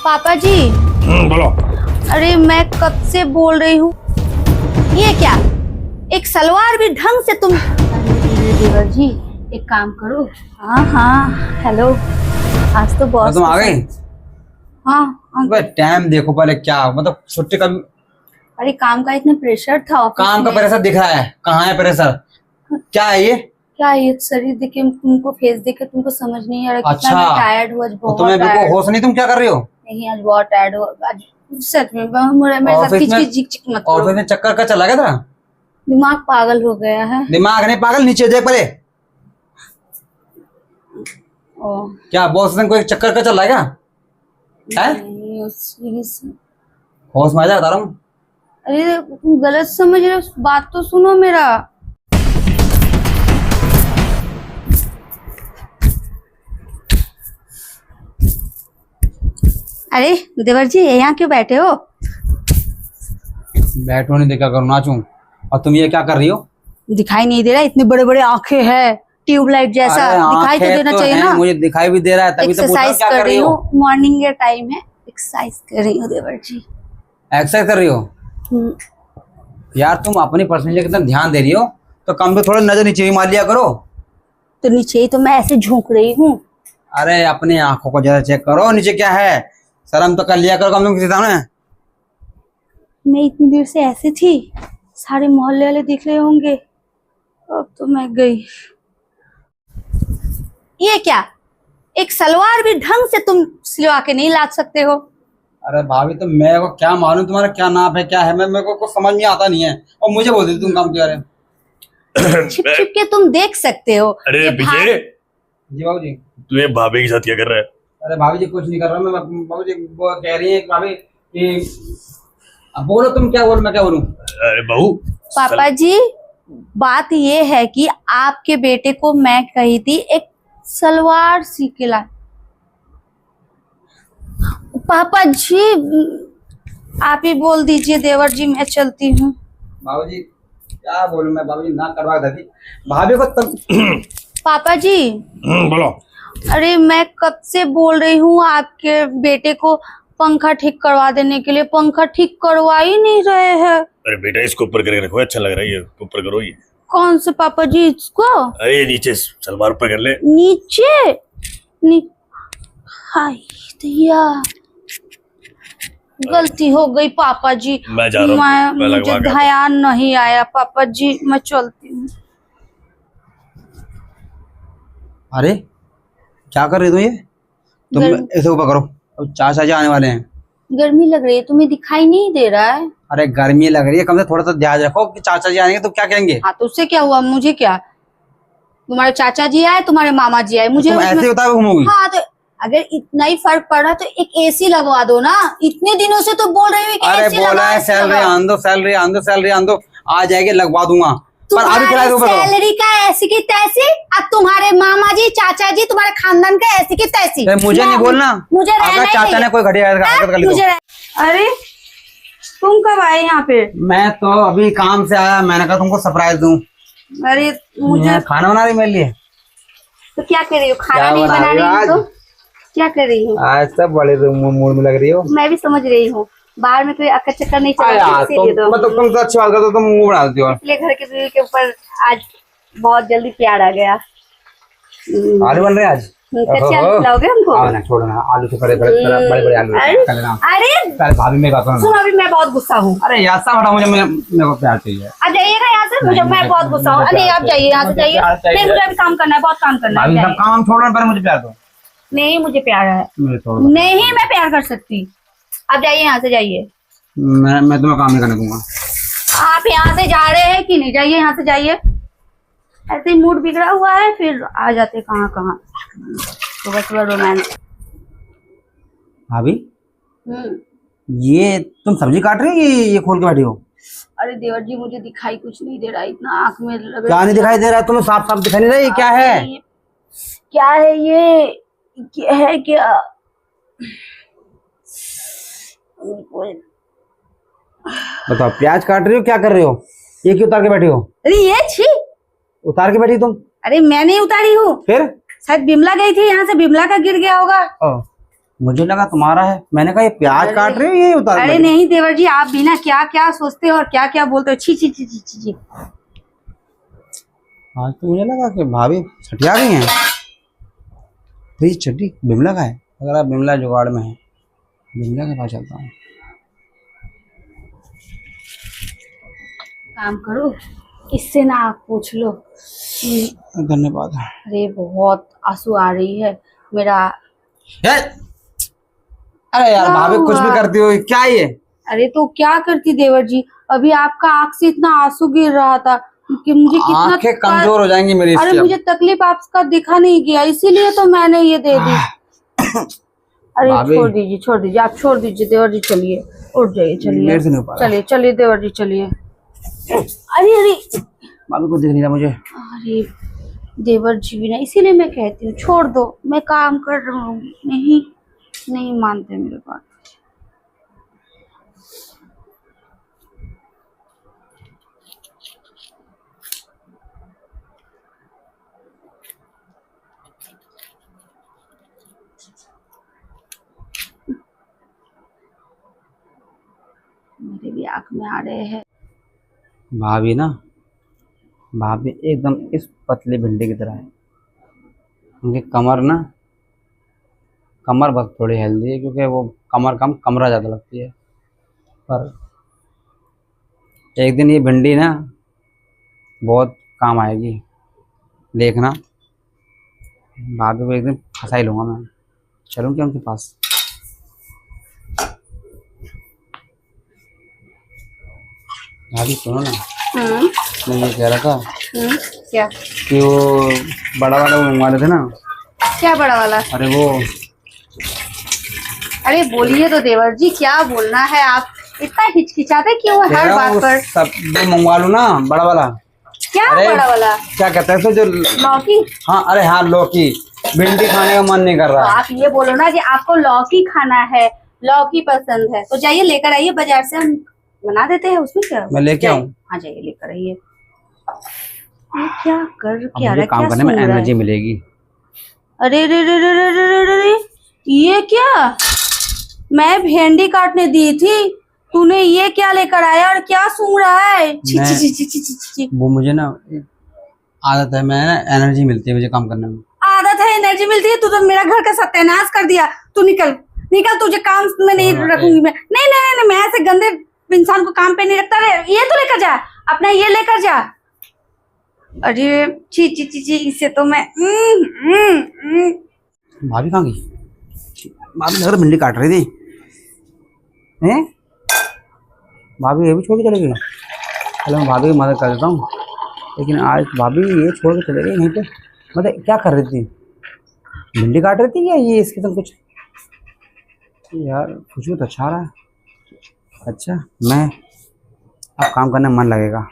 पापा जी। बोलो। अरे मैं कब से बोल रही हूँ, ये क्या एक सलवार भी ढंग से तुम। देवर जी एक काम करो। हाँ हाँ हेलो, आज तो बहुत तुम आ गई। हाँ टाइम देखो पहले, क्या मतलब छुट्टी का। अरे काम का इतना प्रेशर था ऑफिस काम का में। प्रेशर दिख रहा है, कहाँ है प्रेशर? क्या है ये? क्या ये शरीर देखे, तुमको फेस देखे तुमको समझ नहीं आ रहा कितना अच्छा, मैं टायर्ड हूँ आज, बहुत तुम्हें बिल्कुल होश नहीं, तुम क्या कर रही हो? नहीं आज बहुत टायर्ड हूँ आज सच में। मेरे साथ किच किच मत करो। ऑफिस में चक्कर का चला गया था? दिमाग पागल हो गया है। दिमाग नहीं पागल, नीचे देख पहले। ओ, क्या बॉस ने कोई चक्कर का चला गया है? होश में आ जा, बता रहा हूँ। अरे तुम गलत समझ रहे हो, बात तो सुनो मेरा। अरे देवर जी यहाँ क्यों बैठे हो? बैठो नहीं, देखा करो, नाचूं। और तुम ये क्या कर रही हो? दिखाई नहीं दे रहा? इतने बड़े बड़े आंखें हैं ट्यूबलाइट जैसा, दिखाई तो देना चाहिए ना। मुझे दिखाई भी दे रहा है, तभी तो पूछा क्या कर रही हो। मॉर्निंग का टाइम है, एक्सरसाइज कर रही हूँ देवर जी। एक्सरसाइज कर रही हो? यार तुम अपनी पर्सनैलिटी का इतना ध्यान दे रही हो तो कम से थोड़ा नजर नीचे भी मार लिया करो। तो नीचे ही तो मैं ऐसे झोंक रही हूँ। अरे अपनी आंखों को जरा चेक करो, नीचे क्या है, शर्म तो कर लिया करो कम से कम किसी सामने। मैं इतनी देर से ऐसे थी, सारे मोहल्ले वाले दिख रहे होंगे, अब तो मैं गई। ये क्या एक सलवार भी ढंग से तुम सिलवा के नहीं ला सकते हो? अरे भाभी तो मेरे को क्या मालूम तुम्हारा क्या नाप है क्या है, मेरे को कुछ समझ में आता नहीं है, और मुझे बोल देती तुम काम क्या रहे हो। छिप छिप के तुम देख सकते हो। अरे विजय, जी बाबू जी। तू ये भाभी के साथ क्या कर रहा है? अरे भाभी जी कुछ नहीं कर रहा मैं, बाबू जी वो कह रही है भाभी कि अब बोलो तुम क्या बोलो, मैं क्या बोलूं। अरे बहू, पापा जी बात ये है कि आपके बेटे को मैं कही थी एक सलवार सी के ला। पापा जी आप ही बोल दीजिए देवर जी, मैं चलती हूँ। बाबू जी क्या बोलूं मैं, बाबू जी ना करवा देती भाभी को तब। पापा जी बोलो। अरे मैं कब से बोल रही हूँ आपके बेटे को पंखा ठीक करवा देने के लिए, पंखा ठीक करवा ही नहीं रहे हैं। अरे बेटा इसको ऊपर करके रखो, अच्छा लग रहा है ये, ऊपर करो ये। कौन से पापा जी इसको? अरे ये नीचे सलवार ऊपर कर ले। नीचे हाय दैया, गलती हो गई पापा जी। मैं जा रहा हूँ, मैं मुझे लगवा के आता ध्यान नहीं आया पापा जी, मैं चलती हूँ। अरे क्या कर रही हो ये तुम? ऐसे ऊपर करो, अब चाचा जी आने वाले हैं। गर्मी लग रही है, तुम्हें दिखाई नहीं दे रहा है? अरे गर्मी लग रही है, कम से थोड़ा सा ध्यान रखो कि चाचा जी आएंगे तो क्या कहेंगे। हाँ तो उससे क्या हुआ, मुझे क्या, तुम्हारे चाचा जी आए तुम्हारे मामा जी आए, मुझे तुम ऐसे होता है घूमोगी। हाँ तो अगर इतना ही फर्क पड़ रहा तो एक एसी लगवा दो ना, इतने दिनों से तो बोल रही हूँ कि अरे एसी बोला है सैलरी आन दो, सैलरी आन दो, सैलरी आन दो, आ जाएगी लगवा दूंगा, पर अभी किराए के ऊपर करो। सैलरी का ऐसी की तैसी, अब तुम्हारे मामा जी चाचा जी तुम्हारे खानदान का ऐसी की तैसी। मुझे नहीं बोलना, मुझे अगर चाचा ने कोई घटिया हरकत कर ली तो। अरे तुम कब आए यहाँ पे? मैं तो अभी काम से आया, मैंने कहा तुमको सरप्राइज दूं। अरे मुझे खाना बना रही मेरे लिए? तो क्या कर रही हो, खाना नहीं बना रही हो तो क्या कर रही हो? आज सब बड़े मूड में लग रही हो। मैं भी समझ रही हूँ, बाहर में कोई अक्कर चक्कर नहीं चल रहा, मतलब तुम तो अच्छी बात करते हो, तुम मुंह बना देती हो। इसलिए घर के बीवी के ऊपर आज बहुत जल्दी प्यार आ गया। आलू बन रहे आज? कच्चे आलू खिलाओगे हमको? ना छोड़ो ना, आलू से बड़े बड़े आलू। अरे भाभी मेरी बात सुनो, अभी मैं बहुत गुस्सा हूँ। अरे यार सब हटा, मुझे मेरे को प्यार चाहिए। आप जाइएगा यहाँ से, मुझे मैं बहुत गुस्सा हूँ। अरे आप जाइए यहाँ से, जाइए। नहीं मुझे अभी काम करना है, बहुत काम करना है। सब काम छोड़ो, पर मुझे प्यार दो। नहीं मुझे प्यार है, नहीं मैं प्यार कर सकती। आप जाइए यहाँ से, जाइए। मैं तुम्हें काम नहीं करने दूंगा। आप यहाँ से जा रहे हैं कि नहीं? जाइए यहाँ से, जाइए। ऐसे ही मूड बिगड़ा हुआ है, फिर आ जाते कहाँ कहाँ। सुबह सुबह रोमांस। भाभी ये तुम सब्जी काट रही हो, ये खोल के बैठी हो? अरे देवर जी मुझे दिखाई कुछ नहीं दे रहा, इतना आंख में लग क्या नहीं दिखाई दे रहा? तुम्हें साफ साफ दिखाई नहीं रहा? ये क्या है? क्या है ये? क्या है क्या? बताओ, प्याज काट रही हो, क्या कर रही हो? ये क्यों उतार के बैठी हो? अरे ये छी, उतार के बैठी तुम? अरे मैं नहीं उतारी हूँ, फिर शायद बिमला गई थी यहाँ से, बिमला का गिर गया होगा। मुझे लगा तुम्हारा है, मैंने कहा ये प्याज काट रहे हो ये उतार। अरे नहीं देवर जी, आप भी ना क्या क्या सोचते हो और क्या क्या बोलते हो। छी छी छी छी छी छी। आज तो मुझे लगा कि भाभी छठिया गई हैं। तो ये छठी बिमला का है। अगर आप बिमला जुगाड़ में है, बिमला के पास चलता हूँ। काम करो, इससे ना आप पूछ लो। धन्यवाद। अरे बहुत आंसू आ रही है मेरा। अरे यार क्या भाभी कुछ भी हुआ? करती हो क्या ये? अरे तो क्या करती देवर जी, अभी आपका आंख से इतना आंसू गिर रहा था कि मुझे कितना आंखें कमजोर हो जाएंगी मेरी अरे इससे अब। मुझे तकलीफ आपका दिखा नहीं गया, इसीलिए तो मैंने ये दे दी। अरे भाभी। छोड़ दीजिए, आप छोड़ दीजिए देवर जी। चलिए उठ जाइए, चलिए मेरे से नहीं हो पा रहा। चलिए चलिए देवर जी चलिए। अरे अरे भाभी को दिख नहीं रहा मुझे। अरे देवर जी भी ना, इसीलिए मैं कहती हूँ छोड़ दो, मैं काम कर रहा हूँ। नहीं मानते मेरे बात। मेरे भी आँख में आ रहे हैं। भाभी ना, भाभी एकदम इस पतली भिंडी की तरह है। उनकी कमर ना, कमर बस थोड़ी हेल्दी है क्योंकि वो कमर कम कमरा ज़्यादा लगती है। पर एक दिन ये भिंडी ना बहुत काम आएगी, देखना। भाभी को एक दिन फंसा ही लूँगा मैं। चलूँ क्या उनके पास? भाभी सुनो ना, मैं ये कह रहा था क्या कि वो बड़ा वाला वो मंगवा रहे थे ना। क्या बड़ा वाला? अरे वो, अरे बोलिए तो देवर जी, क्या बोलना है? आप इतना हिचकिचाते क्यों हो हर बात पर? सब वो मंगवा लूँ ना बड़ा वाला। क्या अरे बड़ा वाला? क्या कहते हैं इसको जो? लौकी? हाँ, अरे हाँ लौकी। भिंडी खाने का मन नहीं कर तो रहा। आप ये बोलो ना कि आपको लौकी खाना है, लौकी पसंद है, तो जाइए लेकर आइए बाजार से, हम बना देते हैं। उसमें क्या? मैं लेके आऊँ? हाँ जाइए लेकर आइए। ये क्या कर अब क्या मुझे रहा, काम क्या करने में सुन रहा है? एनर्जी मिलेगी। अरे रे रे रे रे रे रे रे रे, ये क्या? मैं भिंडी काटने दी थी, तूने ये क्या लेकर आया और क्या सूंघ रहा है? छी छी छी छी छी छी छी। वो मुझे ना आदत है, मैं ना एनर्जी मिलती है मुझे काम करने में। आदत है, एनर्जी मिलती है? तू तो मेरा घर का सत्यानाश कर दिया। तू निकल निकल, तुझे काम में नहीं रखूंगी मैं। नहीं नहीं नहीं, मैं ऐसे गंदे इंसान को काम पे नहीं रखता। ये तो लेकर जा, अपना ये लेकर जा। अरे ची ची ची ची, इससे तो मैं भाभी कहाँ गई? भाभी लग रहा भिंडी काट रही थी। हैं? भाभी ये भी छोड़ के चले गई। चलो मैं भाभी की मदद कर देता हूँ, लेकिन आज भाभी ये छोड़ के चले गई। नहीं तो मतलब क्या कर रही थी? भिंडी काट रही थी या ये इसके संग कुछ? यार खुशबू तो अच्छा आ रहा है। अच्छा, मैं अब काम करने में मन लगेगा।